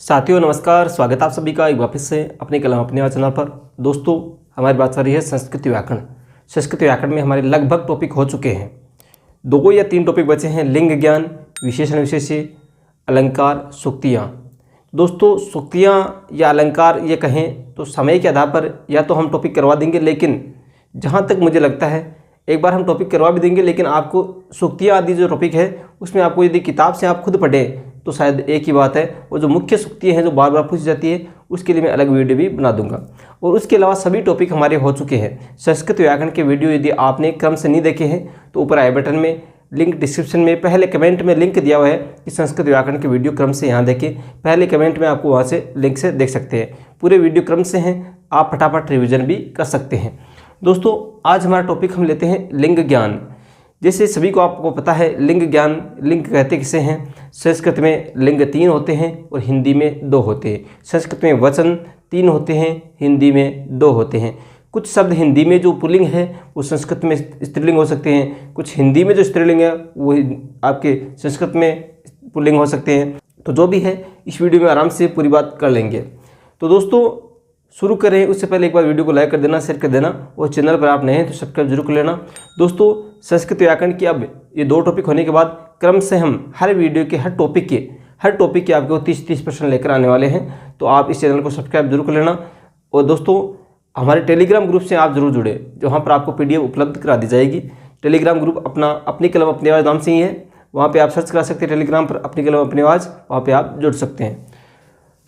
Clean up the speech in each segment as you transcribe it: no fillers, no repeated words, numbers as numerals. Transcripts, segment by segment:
साथियों नमस्कार, स्वागत है आप सभी का एक वापस से अपने कलम अपने आवाज़ चैनल पर। दोस्तों हमारी बात चल रही है संस्कृत व्याकरण। संस्कृत व्याकरण में हमारे लगभग टॉपिक हो चुके हैं, 2 या 3 टॉपिक बचे हैं। लिंग ज्ञान, विशेषण विशेष्य, अलंकार, सूक्तियाँ। दोस्तों सूक्तियाँ या अलंकार ये कहें तो समय के आधार पर या तो हम टॉपिक करवा देंगे, लेकिन जहाँ तक मुझे लगता है एक बार हम टॉपिक करवा भी देंगे, लेकिन आपको सूक्तियाँ आदि जो टॉपिक है उसमें आपको यदि किताब से आप खुद पढ़ें तो शायद एक ही बात है। और जो मुख्य सूक्तियाँ हैं जो बार बार पूछी जाती है उसके लिए मैं अलग वीडियो भी बना दूंगा। और उसके अलावा सभी टॉपिक हमारे हो चुके हैं। संस्कृत व्याकरण के वीडियो यदि आपने क्रम से नहीं देखे हैं तो ऊपर आई बटन में लिंक, डिस्क्रिप्शन में पहले कमेंट में लिंक दिया हुआ है कि संस्कृत व्याकरण के वीडियो क्रम से यहाँ देखें। पहले कमेंट में आपको वहाँ से लिंक से देख सकते हैं। पूरे वीडियो क्रम से हैं, आप फटाफट रिविजन भी कर सकते हैं। दोस्तों आज हमारा टॉपिक हम लेते हैं लिंग ज्ञान। जैसे सभी को आपको पता है लिंग ज्ञान, लिंग कहते किसे हैं? संस्कृत में लिंग 3 होते हैं और हिंदी में 2 होते हैं। संस्कृत में वचन 3 होते हैं, हिंदी में 2 होते हैं। कुछ शब्द हिंदी में जो पुल्लिंग है वो संस्कृत में स्त्रीलिंग हो सकते हैं, कुछ हिंदी में जो स्त्रीलिंग है वो आपके संस्कृत में पुल्लिंग हो सकते हैं। तो जो भी है इस वीडियो में आराम से पूरी बात कर लेंगे। तो दोस्तों शुरू करें उससे पहले एक बार वीडियो को लाइक कर देना, शेयर कर देना, और चैनल पर आप नए हैं तो सब्सक्राइब जरूर कर लेना। दोस्तों संस्कृत व्याकरण की अब ये 2 टॉपिक होने के बाद क्रम से हम हर वीडियो के हर टॉपिक के आपको 30 प्रश्न लेकर आने वाले हैं। तो आप इस चैनल को सब्सक्राइब जरूर कर लेना। और दोस्तों हमारे टेलीग्राम ग्रुप से आप जरूर जुड़े, जहाँ पर आपको PDF उपलब्ध करा दी जाएगी। टेलीग्राम ग्रुप अपनी कलम अपनी आवाज़ नाम से ही है, वहाँ पर आप सर्च करा सकते हैं टेलीग्राम पर अपनी कलम अपनी आवाज़, वहाँ पर आप जुड़ सकते हैं।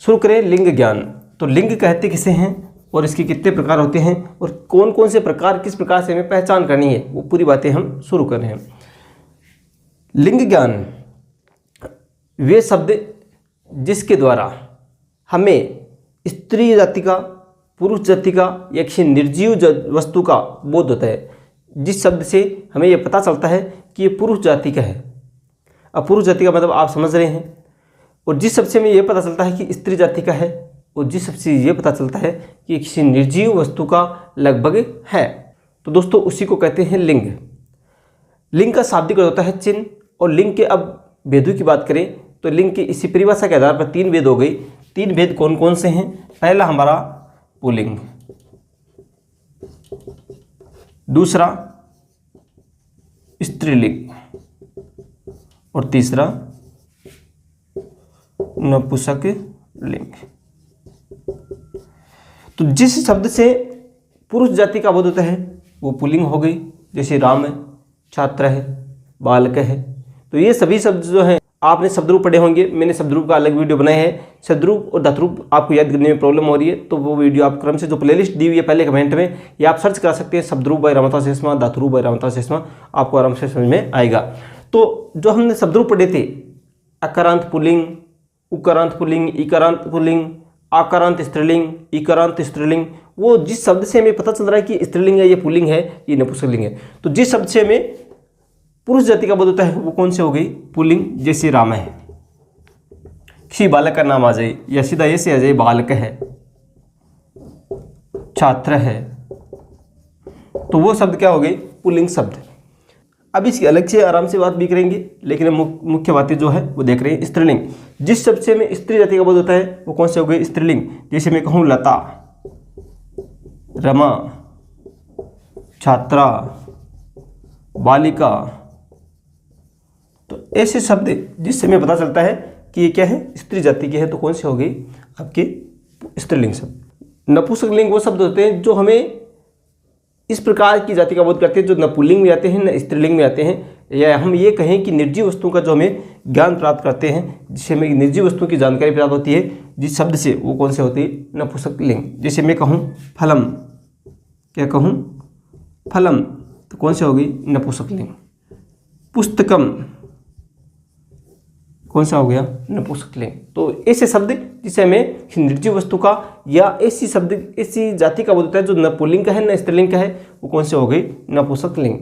शुरू करें लिंग ज्ञान। तो लिंग कहते किसे हैं और इसके कितने प्रकार होते हैं और कौन कौन से प्रकार किस प्रकार से हमें पहचान करनी है, वो पूरी बातें हम शुरू कर रहे हैं। लिंग ज्ञान वे शब्द जिसके द्वारा हमें स्त्री जाति का, पुरुष जाति का या किसी निर्जीव वस्तु का बोध होता है। जिस शब्द से हमें यह पता चलता है कि ये पुरुष जाति का है। अब पुरुष जाति का मतलब आप समझ रहे हैं। और जिस शब्द से हमें यह पता चलता है कि स्त्री जाति का है, और जिस शब्द से ये पता चलता है कि किसी निर्जीव वस्तु का लगभग है, तो दोस्तों उसी को कहते हैं लिंग। लिंग का शाब्दिक अर्थ होता है चिन्ह। और लिंग के अब भेदों की बात करें तो लिंग की इसी परिभाषा के आधार पर 3 भेद हो गई। 3 भेद कौन कौन से हैं? पहला हमारा पुल्लिंग, दूसरा स्त्रीलिंग और तीसरा नपुंसक लिंग। तो जिस शब्द से पुरुष जाति का बोध होता है वो पुल्लिंग हो गई, जैसे राम है, छात्र है, बालक है। तो ये सभी शब्द जो हैं आपने शब्दरूप पढ़े होंगे, मैंने शब्दरूप का अलग वीडियो बनाया है। शब्दरूप और धातुरूप आपको याद करने में प्रॉब्लम हो रही है तो वो वीडियो आप क्रम से जो प्लेलिस्ट दी हुई है पहले कमेंट में, या आप सर्च करा सकते हैं शब्दरूप बाय रामता शेषमा, धातुरूप बाय रामता शेषमा, आपको आराम से समझ में आएगा। तो जो हमने शब्दरूप पढ़े थे, अकारांत पुल्लिंग, उकारांत पुल्लिंग, इकारांत पुल्लिंग, आकारांत स्त्रीलिंग, इकारांत स्त्रीलिंग, वो जिस शब्द से हमें पता चल रहा है कि स्त्रीलिंग है, ये पुल्लिंग है, ये नपुंसकलिंग है। तो जिस शब्द से हमें पुरुष जाति का बोध होता है वो कौन से हो गई? पुल्लिंग। जैसे राम है, किसी बालक का नाम आ जाए या सीधा ऐसे आ जाए बालक है, छात्र है, तो वो शब्द क्या हो गई? पुल्लिंग शब्द। अब इसकी अलग से आराम से बात भी करेंगे, लेकिन मुख्य बातें जो है वो देख रहे हैं। स्त्रीलिंग, जिस शब्द से में स्त्री जाति का बोध होता है वो कौन से हो गए? स्त्रीलिंग। जैसे मैं कहूँ लता, रमा, छात्रा, बालिका, तो ऐसे शब्द जिससे हमें पता चलता है कि ये क्या है? स्त्री जाति के हैं, तो कौन से हो गई? आपके स्त्रीलिंग शब्द। नपुंसकलिंग वो शब्द होते हैं जो हमें इस प्रकार की जाति का बोध करते हैं, जो न पुल्लिंग में आते हैं न स्त्रीलिंग में आते हैं, या हम ये कहें कि निर्जीव वस्तुओं का जो हमें ज्ञान प्राप्त करते हैं, जिससे हमें निर्जीव वस्तुओं की जानकारी प्राप्त होती है जिस शब्द से, वो कौन से होती है? नपुंसकलिंग। जैसे मैं कहूँ फलम, क्या कहूँ? फलम, तो कौन से हो गई? नपुंसकलिंग। पुस्तकम, कौन सा हो गया? नपुंसकलिंग। तो ऐसे शब्द जिसे हमें निर्जीव वस्तु का या ऐसी शब्द ऐसी जाति का बोध होता है जो न पुल्लिंग का है न स्त्रीलिंग का है, वो कौन से हो गई? नपुंसकलिंग।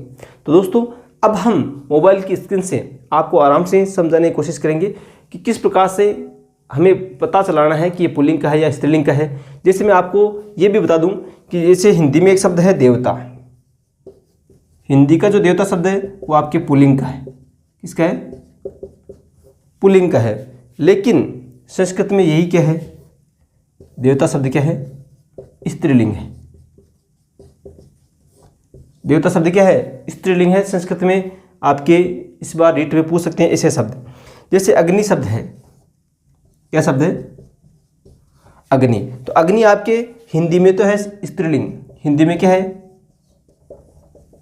तो दोस्तों अब हम मोबाइल की स्क्रीन से आपको आराम से समझाने की कोशिश करेंगे कि किस प्रकार से हमें पता चलाना है कि ये पुल्लिंग का है या स्त्रीलिंग का है। जैसे मैं आपको ये भी बता दूं कि जैसे हिंदी में एक शब्द है देवता, हिंदी का जो देवता शब्द है वो आपके पुल्लिंग का है। किसका है? पुल्लिंग का है। लेकिन संस्कृत में यही क्या है, देवता शब्द क्या है, स्त्रीलिंग है। देवता शब्द क्या है, स्त्रीलिंग है। संस्कृत में आपके इस बार रीट में पूछ सकते हैं ऐसे शब्द, जैसे अग्नि शब्द है, क्या शब्द है, अग्नि। तो अग्नि आपके हिंदी में तो है स्त्रीलिंग, हिंदी में क्या है,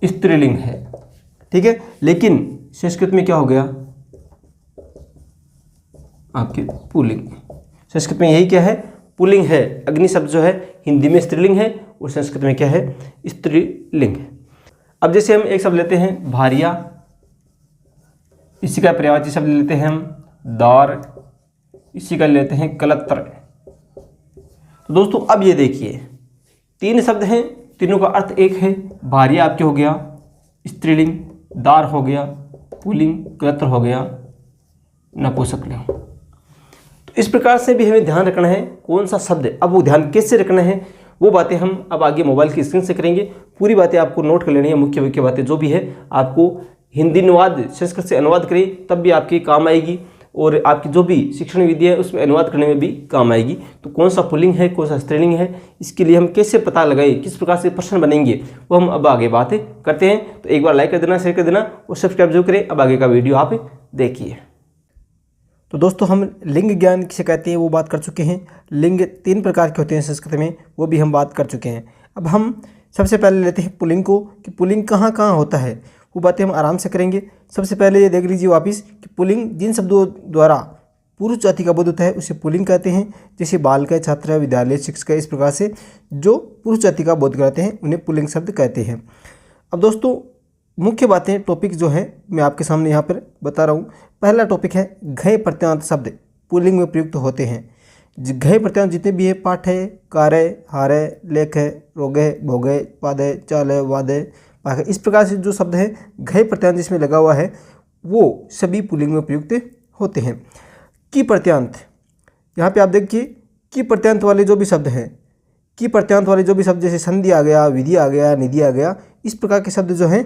स्त्रीलिंग है, ठीक है। लेकिन संस्कृत में क्या हो गया, आपके पुल्लिंग। संस्कृत में यही क्या है, पुल्लिंग है। अग्नि शब्द जो है हिंदी में स्त्रीलिंग है और संस्कृत में क्या है, स्त्रीलिंग है। अब जैसे हम एक शब्द लेते हैं भारिया, इसी का पर्यायवाची शब्द लेते हैं हम दार, इसी का लेते हैं कलत्र। तो दोस्तों अब ये देखिए, तीन शब्द हैं, तीनों का अर्थ एक है। भारिया आपके हो गया स्त्रीलिंग, दार हो गया पुल्लिंग, कलत्र हो गया नपुंसकलिंग। तो इस प्रकार से भी हमें ध्यान रखना है कौन सा शब्द। अब वो ध्यान कैसे रखना है वो बातें हम अब आगे मोबाइल की स्क्रीन से करेंगे। पूरी बातें आपको नोट कर लेनी है, मुख्य मुख्य बातें जो भी है आपको हिंदी अनुवाद संस्कृत से अनुवाद करें तब भी आपकी काम आएगी, और आपकी जो भी शिक्षण विधि है उसमें अनुवाद करने में भी काम आएगी। तो कौन सा पुल्लिंग है कौन सा स्त्रीलिंग है, इसके लिए हम कैसे पता लगाएं, किस प्रकार से प्रश्न बनेंगे, वो हम अब आगे बातें करते हैं। तो एक बार लाइक कर देना, शेयर कर देना और सब्सक्राइब जरूर करें। अब आगे का वीडियो आप देखिए। तो दोस्तों हम लिंग ज्ञान किसे कहते हैं वो बात कर चुके हैं। लिंग तीन प्रकार के होते हैं संस्कृत में, वो भी हम बात कर चुके हैं। अब हम सबसे पहले लेते हैं पुल्लिंग को, कि पुल्लिंग कहाँ कहाँ होता है, वो बातें हम आराम से करेंगे। सबसे पहले ये देख लीजिए वापिस कि पुल्लिंग जिन शब्दों द्वारा पुरुष जाति का बोध होता है उसे पुल्लिंग कहते हैं। जैसे बालक, छात्र, विद्यालय, शिक्षक, इस प्रकार से जो पुरुष जाति का बोध कराते हैं उन्हें पुल्लिंग शब्द कहते हैं। अब दोस्तों मुख्य बातें, टॉपिक जो है मैं आपके सामने यहाँ पर बता रहा हूँ। पहला टॉपिक है घय प्रत्यांत शब्द पुल्लिंग में प्रयुक्त होते हैं। घय प्रत्यांत जितने भी है, पाठ है, कार्य, हार है, लेख है, रोग है, भोग है, पाद है, चाल है, वाद है, पाक है, इस प्रकार से जो शब्द है घय प्रत्यांत जिसमें लगा हुआ है वो सभी पुल्लिंग में प्रयुक्त होते हैं। की प्रत्यांत, यहाँ पे आप देखिए की प्रत्यांत वाले जो भी शब्द हैं, की प्रत्यांत वाले जो भी शब्द जैसे संधि आ गया, विधि आ गया, निधि आ गया, इस प्रकार के शब्द जो हैं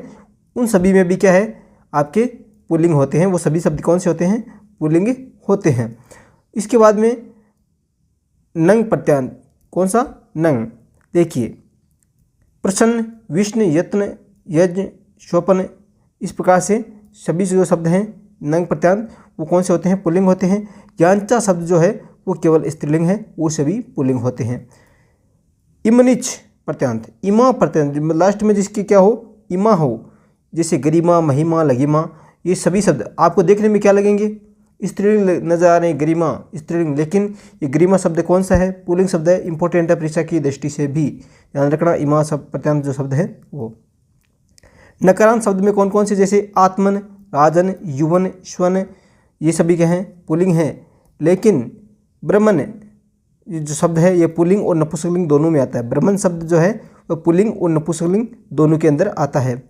उन सभी में भी क्या है आपके पुल्लिंग होते हैं। वो सभी शब्द कौन से होते हैं, पुल्लिंग होते हैं। इसके बाद में नंग प्रत्यांत, कौन सा, नंग। देखिए प्रसन्न, विष्णु, यत्न, यज्ञ, स्वपन, इस प्रकार से सभी जो शब्द हैं नंग प्रत्यांत वो कौन से होते हैं, पुल्लिंग होते हैं। यांचा शब्द जो है वो केवल स्त्रीलिंग है, वो सभी पुल्लिंग होते हैं। इमनिच प्रत्यांत, इमा प्रत्यांत, लास्ट में जिसकी क्या हो, इमा हो, जैसे गरिमा, महिमा, लघिमा, ये सभी शब्द आपको देखने में क्या लगेंगे, स्त्रीलिंग नजर आ रहे हैं, गरिमा स्त्रीलिंग, लेकिन ये गरिमा शब्द कौन सा है, पुल्लिंग शब्द है। इंपॉर्टेंट है परीक्षा की दृष्टि से भी ध्यान रखना। इमा शब्द प्रत्यांत जो शब्द है वो। नकारांत शब्द में कौन कौन से, जैसे आत्मन, राजन, युवन, श्वन, ये सभी क्या हैं, पुल्लिंग हैं। लेकिन ब्रह्मन ये जो शब्द है ये पुल्लिंग और नपुंसकलिंग दोनों में आता है। ब्रह्मन शब्द जो है वह पुल्लिंग और नपुंसकलिंग दोनों के अंदर आता है।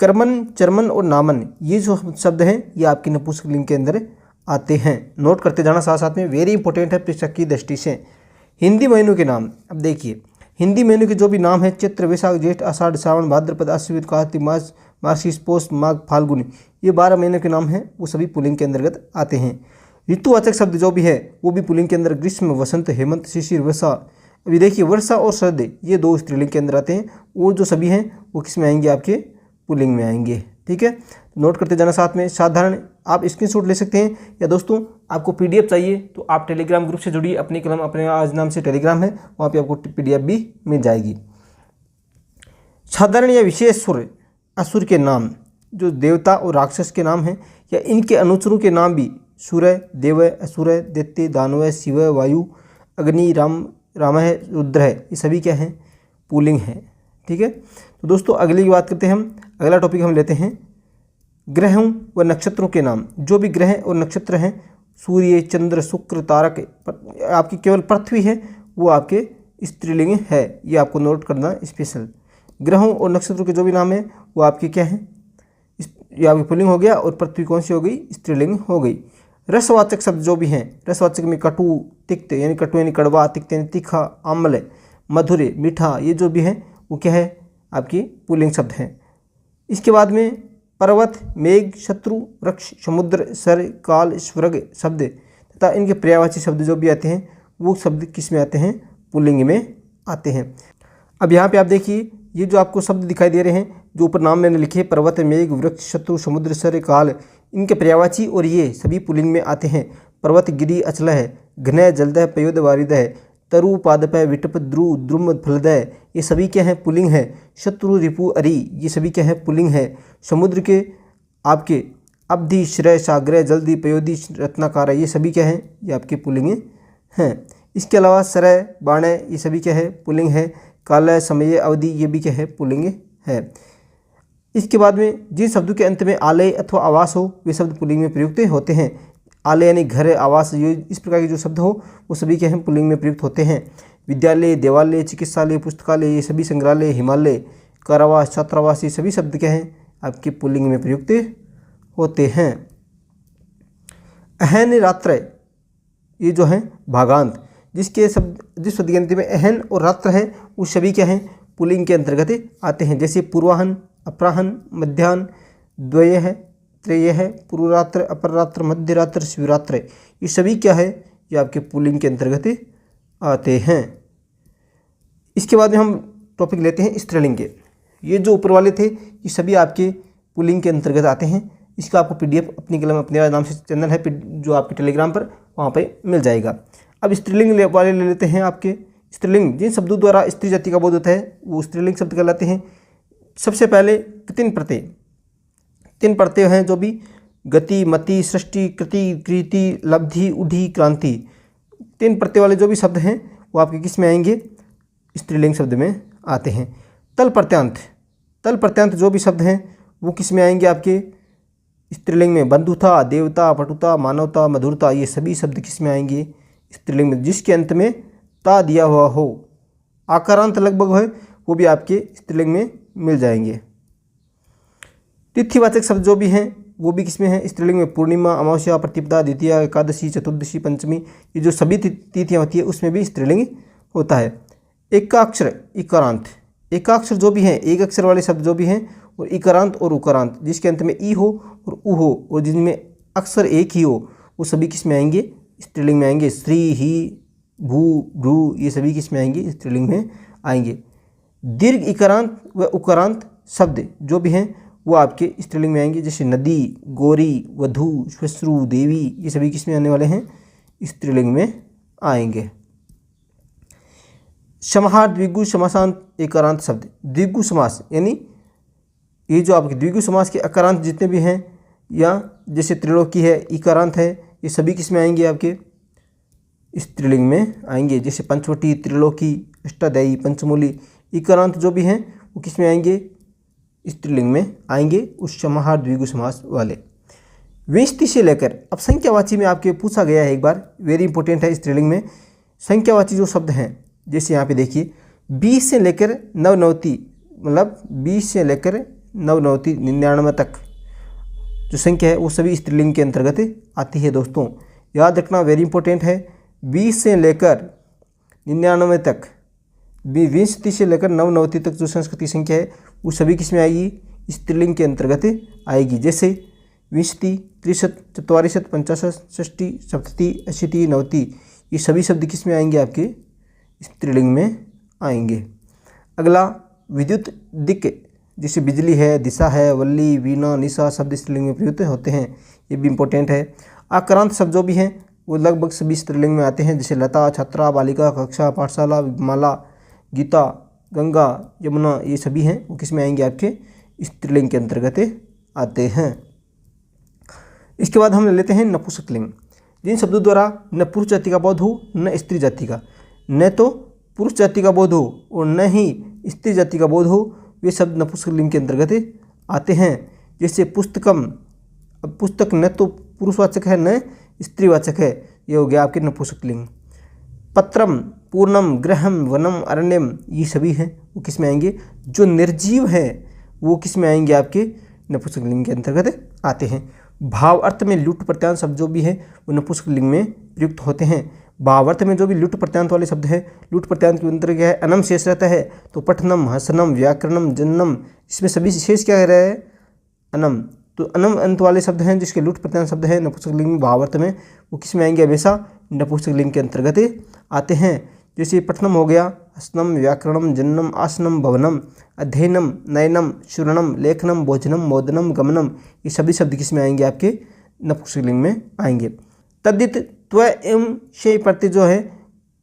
कर्मन, चर्मन और नामन ये जो शब्द हैं ये आपकी नपुंसकलिंग के अंदर आते हैं। नोट करते जाना साथ साथ में, वेरी इंपॉर्टेंट है परीक्षा की दृष्टि से। हिंदी महीनों के नाम, अब देखिए हिंदी महीनों के जो भी नाम है, चैत्र, वैशाख, ज्येष्ठ, आषाढ़, श्रावण, भाद्रपद, आश्विन, कार्तिक, मार्च, मार्गशीर्ष, पौष, माघ, फाल्गुन, ये 12 महीनों के नाम हैं वो सभी पुल्लिंग के अंतर्गत आते हैं। ऋतुवाचक शब्द जो भी है वो भी पुल्लिंग के अंदर ग्रीष्म, वसंत, हेमंत, शिशिर, वर्षा। अभी देखिए वर्षा और शरद ये दो स्त्रीलिंग के अंदर आते हैं, वो जो सभी हैं वो किस में आएंगे, आपके पुल्लिंग में आएंगे। ठीक है, नोट करते जाना साथ में। साधारण आप स्क्रीनशॉट ले सकते हैं, या दोस्तों आपको पीडीएफ चाहिए तो आप टेलीग्राम ग्रुप से जुड़िए। अपनी कलम अपने आज नाम से टेलीग्राम है, वहाँ पे आपको पीडीएफ भी मिल जाएगी। साधारण या विशेष सुर असुर के नाम, जो देवता और राक्षस के नाम हैं या इनके अनुचरों के नाम भी सूर्य, देव, असुर, दैत्य, दानव, शिव, वायु, अग्नि, राम है, रुद्र है, ये सभी क्या हैं, पुल्लिंग हैं। ठीक है, तो दोस्तों अगली की बात करते हैं हम। अगला टॉपिक हम लेते हैं ग्रहों व नक्षत्रों के नाम। जो भी ग्रह और नक्षत्र हैं, सूर्य, चंद्र, शुक्र, तारक, आपकी केवल पृथ्वी है वो आपके स्त्रीलिंग है, ये आपको नोट करना स्पेशल। ग्रहों और नक्षत्रों के जो भी नाम है वो आपके क्या हैं, ये आपकी पुल्लिंग हो गया, और पृथ्वी कौन सी हो गई, स्त्रीलिंग हो गई। रसवाचक शब्द जो भी हैं, रसवाचक में कटु, तिक्त यानी कटु यानी कड़वा, तिक्त यानी तीखा, आम्ल, मधुर, मीठा, ये जो भी हैं वो क्या है, आपकी पुल्लिंग शब्द हैं। इसके बाद में पर्वत, मेघ, शत्रु, वृक्ष, समुद्र, सर, काल, स्वर्ग शब्द तथा इनके पर्यायवाची शब्द जो भी आते हैं वो शब्द किस में आते हैं, पुल्लिंग में आते हैं। अब यहाँ पे आप देखिए ये जो आपको शब्द दिखाई दे रहे हैं, जो ऊपर नाम मैंने लिखे, पर्वत, मेघ, वृक्ष, शत्रु, समुद्र, सर, काल, इनके पर्यायवाची और ये सभी पुल्लिंग में आते हैं। पर्वत, गिरि, अचल है, घन, जलद, पयोद, वारिद है, तरु, पादप, विटप, ध्रुव, द्रुम, फलदय, ये सभी क्या हैं, पुल्लिंग है। शत्रु, रिपु, अरि, ये सभी क्या है, पुल्लिंग है। समुद्र के आपके अब्धि, श्रय, साग्रह, जल्दी, पयोदी, रत्नाकार, ये सभी क्या हैं, ये आपके पुल्लिंग हैं। इसके अलावा सरय, बाणय, ये सभी क्या है, पुल्लिंग है। कालय, समय, अवधि, ये भी क्या है, पुल्लिंग है। इसके बाद में जिन शब्दों के अंत में आलय अथवा आवास हो वे शब्द पुल्लिंग में प्रयुक्त होते हैं। आलय यानी घर, आवास, ये इस प्रकार के जो शब्द हो वो सभी क्या हैं, पुल्लिंग में प्रयुक्त होते हैं। विद्यालय, देवालय, चिकित्सालय, पुस्तकालय, ये सभी, संग्रहालय, हिमालय, कारावास, छात्रावास, ये सभी शब्द क्या हैं, आपके पुल्लिंग में प्रयुक्त होते हैं। अहन, रात्र, ये जो है भागांत, जिस शब्द के अंत में अहन और रात्र है वो सभी क्या हैं, पुल्लिंग के अंतर्गत आते हैं। जैसे पूर्वाहन, अपराहन, मध्याह्न, द्वय है, त्रय है, पूर्वरात्र, अपररात्र, मध्यरात्र, शिवरात्र, ये सभी क्या है, ये आपके पुल्लिंग के अंतर्गत आते हैं। इसके बाद में हम टॉपिक लेते हैं स्त्रीलिंग के। ये जो ऊपर वाले थे ये सभी आपके पुल्लिंग के अंतर्गत आते हैं। इसका आपको PDF अपनी कलम अपने नाम से चैनल है जो आपके टेलीग्राम पर वहाँ पे मिल जाएगा। अब स्त्रीलिंग वाले ले लेते हैं आपके। स्त्रीलिंग जिन शब्दों द्वारा स्त्री जाति का बोध होता है वो स्त्रीलिंग शब्द कहलाते हैं। सबसे पहले तीन प्रत्यय हैं जो भी गति, मति, सृष्टि, कृति, कृति, लब्धि, उधि, क्रांति, तीन प्रत्यय वाले जो भी शब्द हैं वो आपके किस में आएंगे, स्त्रीलिंग शब्द में आते हैं। तल प्रत्यांत जो भी शब्द हैं वो किस में आएंगे, आपके स्त्रीलिंग में। बंधुता, देवता, पटुता, मानवता, मधुरता, ये सभी शब्द किस में आएंगे, स्त्रीलिंग में, जिसके अंत में ता दिया हुआ हो। आकारांत लगभग है वो भी आपके स्त्रीलिंग में मिल जाएंगे। तिथिवाचक शब्द जो भी हैं वो भी किसमें है, स्त्रीलिंग में। पूर्णिमा, अमावस्या, प्रतिपदा, द्वितीया, एकादशी, चतुर्दशी, पंचमी, ये जो सभी तिथियाँ होती है उसमें भी स्त्रीलिंग होता है। एकाक्षर, एकाक्षर जो भी हैं, एक अक्षर वाले शब्द जो भी हैं, और इकारांत और उकारांत, जिसके अंत में ई हो और उ हो और जिनमें अक्षर एक ही हो वो सभी किस में आएंगे, स्त्रीलिंग में आएंगे। श्री, ही, भू, भ्रू, ये सभी किस में आएंगे, स्त्रीलिंग में आएंगे। दीर्घ इकारांत व उकारांत शब्द जो भी हैं वो आपके स्त्रीलिंग में आएंगे। जैसे नदी, गौरी, वधू, श्वश्रु, देवी, ये सभी किस में आने वाले हैं, स्त्रीलिंग में आएंगे। समाहार, द्विगु, समासांत, एकारांत शब्द। द्विगु समास यानी ये जो आपके द्विगु समास के अकारांत जितने भी हैं, या जैसे त्रिलोकी है, इकारांत है, ये सभी किस में आएंगे, आपके स्त्रीलिंग में आएंगे। जैसे पंचवटी, त्रिलोकी, अष्टाध्यायी, पंचमूली, इकारांत जो भी हैं वो किस में आएंगे, स्त्रीलिंग में आएंगे, उस समाहार द्विगु समास वाले। विंशति से लेकर, अब संख्यावाची में आपके पूछा गया है एक बार, वेरी इंपॉर्टेंट है स्त्रीलिंग में। संख्यावाची जो शब्द हैं, जैसे यहाँ पे देखिए 20 से लेकर 99, मतलब 20 से लेकर 99, 99 तक जो संख्या है वो सभी स्त्रीलिंग के अंतर्गत आती है। दोस्तों याद रखना, वेरी इंपॉर्टेंट है। 20 से लेकर 99 तक, 20 से लेकर 99 तक जो संस्कृति संख्या है वो सभी किस में आएगी, स्त्रीलिंग के अंतर्गत आएगी। जैसे 20, 30, 44, 50, 60, 70, 80, 90, ये सभी शब्द किस में आएंगे, आपके स्त्रीलिंग में आएंगे। अगला विद्युत दिक्, जैसे बिजली है, दिशा है, वल्ली, वीणा, निशा, शब्द स्त्रीलिंग में प्रयुक्त होते हैं, ये भी इंपॉर्टेंट है। आक्रांत शब्द जो भी हैं वो लगभग सभी स्त्रीलिंग में आते हैं। जैसे लता, छात्रा, बालिका, कक्षा, पाठशाला, माला, गीता, गंगा, यमुना, ये सभी हैं वो किस में आएंगे, आपके स्त्रीलिंग के अंतर्गत आते हैं। इसके बाद हम ले लेते हैं नपुंसकलिंग। जिन शब्दों द्वारा न पुरुष जाति का बोध हो न स्त्री जाति का, न तो पुरुष जाति का बोध हो और न ही स्त्री जाति का बोध हो, वे शब्द नपुंसकलिंग के अंतर्गत आते हैं। जैसे पुस्तकम, अब पुस्तक न तो पुरुषवाचक है न स्त्रीवाचक है, ये हो गया आपके नपुंसकलिंग। पत्रम, पूर्णम, गृहम, वनम, अरण्यम, ये सभी हैं वो किस में आएंगे, जो निर्जीव है वो किस में आएंगे, आपके नपुंसकलिंग के अंतर्गत आते हैं। भाव अर्थ में लुट प्रत्यांत शब्द जो भी है वो नपुंसकलिंग में प्रयुक्त होते हैं। भावार्थ में जो भी लुट प्रत्यांत वाले शब्द है, लुट प्रत्यांत के अंतर्गत क्या है, अनम शेष रहता है, तो पठनम, हसनम, व्याकरणम, जननम, इसमें सभी शेष क्या रह रहा है, अनम। तो अनम अंत वाले शब्द हैं जिसके लुट प्रत्यय शब्द है नपुंसकलिंग में भावार्थ में, वो किस में आएंगे, हमेशा नपुंसकलिंग के अंतर्गत आते हैं। जैसे पठनम हो गया, हसनम, व्याकरणम, जन्नम, आसनम, भवनम, अध्ययनम, नयनम, श्रवणम, लेखनम, भोजनम, मोदनम, गमनम, ये सभी शब्द किस में आएंगे, आपके नपुंसकलिंग में आएंगे। तद्धित त्व एवं शय प्रत्यय जो है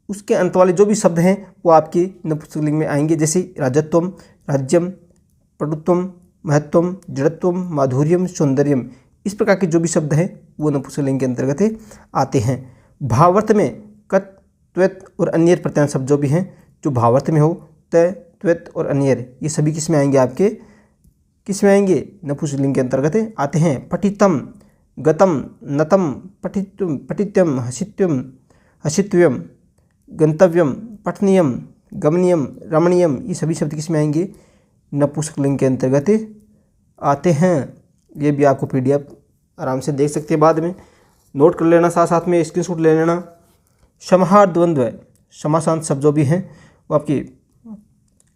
उसके अंत वाले जो भी शब्द हैं वो आपके नपुंसकलिंग में आएंगे। जैसे राजत्वम, राज्यम, पटुत्वम, महत्वम, जड़त्वम, माधुर्यम, सौंदर्यम, इस प्रकार के जो भी शब्द हैं वो नपुंसकलिंग के अंतर्गत आते हैं। भावार्थ में कत, त्वत और अन्य प्रत्यय शब्द जो भी हैं जो भावार्थ में हो, त, त्वत और अन्य, ये सभी किस में आएंगे, आपके किस में आएंगे, नपुंसकलिंग के अंतर्गत आते हैं। पठितम, गतम, नतम, पठित्वम, पठित्यम, हसित्यम, हसित्व्यम, गंतव्यम, पठनीयम, गमनीयम, रमणीयम, ये सभी शब्द किस में आएंगे, नपुंसकलिंग के अंतर्गत आते हैं। ये भी आपको PDF आराम से देख सकते हैं, बाद में नोट कर लेना, साथ साथ में स्क्रीनशॉट ले लेना। समाहार, द्वंद्व, समासांत शब्द जो भी हैं वो आपकी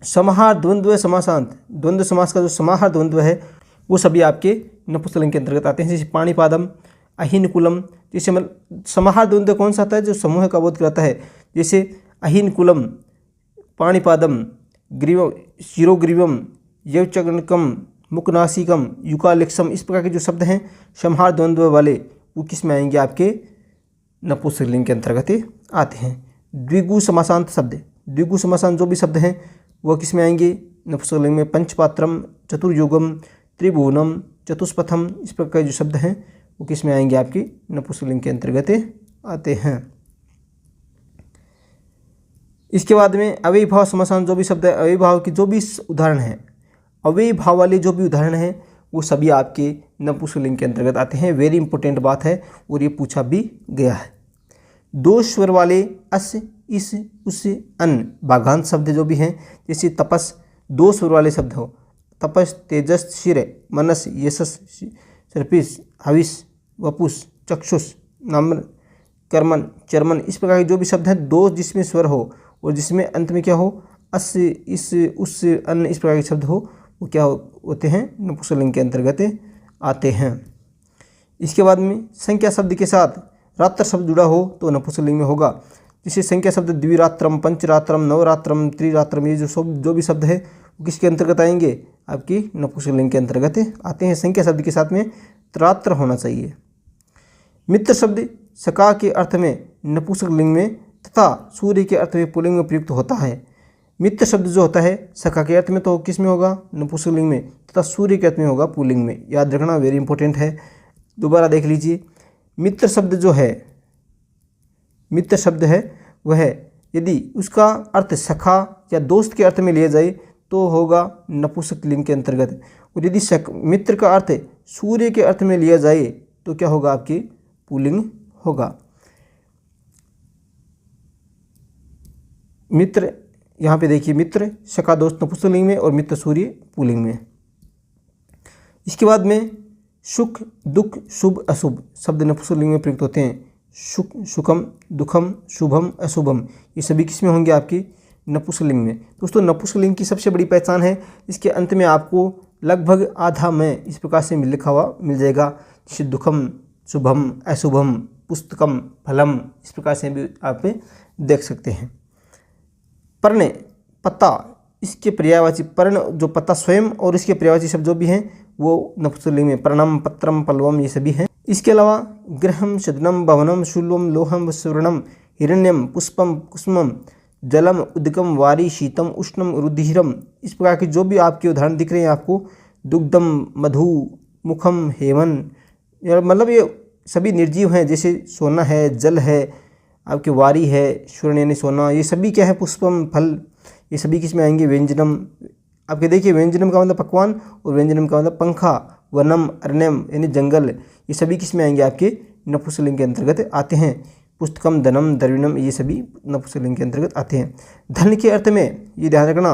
समाहार, द्वंद्व, समासांत, द्वंद्व समास का जो समाहार द्वंद्व है वो सभी आपके नपुंसकलिंग के अंतर्गत आते हैं। जैसे पाणिपादम, अहिनकुलम, जैसे मतलब समाहार द्वंद्व कौन सा आता है, जो समूह का बोध कराता है। जैसे अहिनकुलम, पाणिपादम, ग्रीवम, शिरोग्रीवम, यवचकनकम, मुकनासिकम, युकालिक्सम, इस प्रकार के जो शब्द हैं समाहार द्वंद्व वाले वो किस में आएंगे, आपके नपुंसकलिंग के अंतर्गत आते हैं। द्विगु समासांत शब्द, द्विगु समासांत जो भी शब्द हैं वो किस में आएंगे, नपुंसकलिंग में। पंचपात्रम, चतुर्युगम, त्रिभुवनम, चतुष्पथम, इस प्रकार के जो शब्द हैं वो किस में आएंगे, आपकी नपुंसकलिंग के अंतर्गत आते हैं। इसके बाद में अव्ययीभाव समासांत जो भी शब्द है, अव्ययीभाव की जो भी उदाहरण हैं, अव्ययीभाव वाले जो भी उदाहरण हैं वो सभी आपके नपुंसकलिंग के अंतर्गत आते हैं। वेरी इंपॉर्टेंट बात है और ये पूछा भी गया है। दो स्वर वाले अस, इस, उस, अन, भागांत शब्द जो भी हैं, जैसे तपस, दो स्वर वाले शब्द हो, तपस, तेजस, शिर, मनस, यशस, सर्पिस, हविस, वपुस, चक्षुष, नम्र, कर्मन, चर्मन, इस प्रकार के जो भी शब्द हैं दो जिसमें स्वर हो और जिसमें अंत में क्या हो, अस, इस, उस, अन, इस प्रकार के शब्द हो, वो क्या होते हैं, नपुंसकलिंग के अंतर्गत आते हैं। इसके बाद में संख्या शब्द के साथ रात्र शब्द जुड़ा हो तो नपुंसकलिंग में होगा। जैसे संख्या शब्द द्विरात्रम, पंचरात्रम, नवरात्रम, त्रिरात्रम, ये जो भी शब्द है वो किसके अंतर्गत आएंगे, आपकी नपुंसकलिंग के अंतर्गत आते हैं। संख्या शब्द के साथ में त्रात्र होना चाहिए। मित्र शब्द सका के अर्थ में नपुंसकलिंग में तथा सूर्य के अर्थ में पुल्लिंग में प्रयुक्त होता है। मित्र शब्द जो होता है सखा के अर्थ में तो किस में होगा, नपुंसकलिंग में, तथा सूर्य के अर्थ में होगा पुल्लिंग में। याद रखना, वेरी इंपॉर्टेंट है। दोबारा देख लीजिए, मित्र शब्द जो है, मित्र शब्द है वह यदि उसका अर्थ सखा या दोस्त के अर्थ में लिया जाए तो होगा नपुंसकलिंग के अंतर्गत, और यदि मित्र का अर्थ सूर्य के अर्थ में लिया जाए तो क्या होगा, आपकी पुल्लिंग होगा। मित्र, यहाँ पे देखिए, मित्र सखा दोस्त नपुंसकलिंग में और मित्र सूर्य पुल्लिंग में। इसके बाद में सुख, दुख, शुभ, अशुभ शब्द नपुंसकलिंग में प्रयुक्त होते हैं। सुख, सुखम, दुखम, शुभम, अशुभम, ये सभी किस में होंगे, आपकी नपुंसकलिंग में। दोस्तों नपुंसकलिंग की सबसे बड़ी पहचान है इसके अंत में आपको लगभग आधा में इस प्रकार से लिखा हुआ मिल जाएगा, जैसे दुखम, शुभम, अशुभम, पुस्तकम, फलम, इस प्रकार से भी आप देख सकते हैं। पर्ण, पत्ता, इसके पर्यायवाची पर्ण जो पत्ता स्वयं और इसके पर्यायवाची शब्द जो भी हैं वो नपुंसकलिंग में पर्णम, पत्रम, पल्लवम, ये सभी हैं। इसके अलावा गृहम, सदनम, भवनम, शूलम, लोहम, स्वर्णम, हिरण्यम, पुष्पम, कुसुमम, जलम, उदकम, वारी, शीतम, उष्णम, रुधिरम, इस प्रकार के जो भी आपके उदाहरण दिख रहे हैं आपको, दुग्धम, मधु, मुखम, हेमन, मतलब ये सभी निर्जीव हैं। जैसे सोना है, जल है, आपके वारी है, स्वर्ण यानी सोना, ये सभी क्या है, पुष्पम, फल, ये सभी किस में आएंगे, व्यंजनम। आपके देखिए व्यंजनम का मतलब पकवान और व्यंजनम का मतलब पंखा, वनम, अरण्यम यानी जंगल, ये सभी किस में आएंगे, आपके नपुंसकलिंग के अंतर्गत आते हैं। पुस्तकम, धनम, द्रविणम, ये सभी नपुंसकलिंग के अंतर्गत आते हैं। धन के अर्थ में ये ध्यान रखना,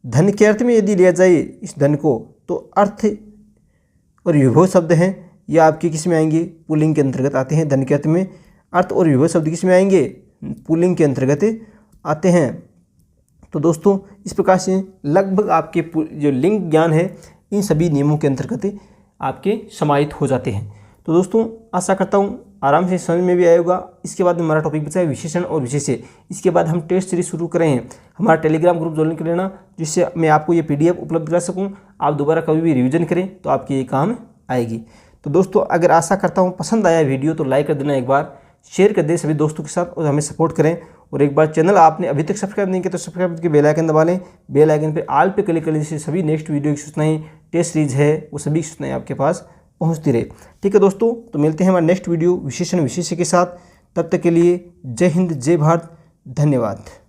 धन के अर्थ में यदि लिया जाए इस धन को तो अर्थ और विभव शब्द हैं ये आपके किस में आएंगे, पुल्लिंग के अंतर्गत आते हैं। धन के अर्थ में अर्थ और विभव शब्द किस में आएंगे, पुल्लिंग के अंतर्गत आते हैं। तो दोस्तों इस प्रकार से लगभग आपके जो लिंग ज्ञान है इन सभी नियमों के अंतर्गत आपके समाहित हो जाते हैं। तो दोस्तों आशा करता हूँ आराम से समझ में भी आया होगा। इसके बाद हमारा टॉपिक बचा है विशेषण और विशेष्य। इसके बाद हम टेस्ट सीरीज शुरू कर रहे हैं। हमारा टेलीग्राम ग्रुप ज्वाइन कर लेना, जिससे मैं आपको ये PDF उपलब्ध करा सकूँ। आप दोबारा कभी भी रिवीजन करें तो आपकी ये काम आएगी। तो दोस्तों अगर आशा करता हूँ पसंद आया वीडियो तो लाइक कर देना, एक बार शेयर कर दें सभी दोस्तों के साथ और हमें सपोर्ट करें। और एक बार चैनल आपने अभी तक सब्सक्राइब नहीं किया तो सब्सक्राइब करके बेल आइकन दबा लें। बेल आइकन पर ऑल पे क्लिक करने से सभी नेक्स्ट वीडियो की सूचनाएं, टेस्ट सीरीज है वो सभी सूचनाएं आपके पास पहुंचती रहे। ठीक है दोस्तों, तो मिलते हैं हमारे नेक्स्ट वीडियो विशेषण विशेष्य के साथ। तब तक के लिए जय हिंद, जय भारत, धन्यवाद।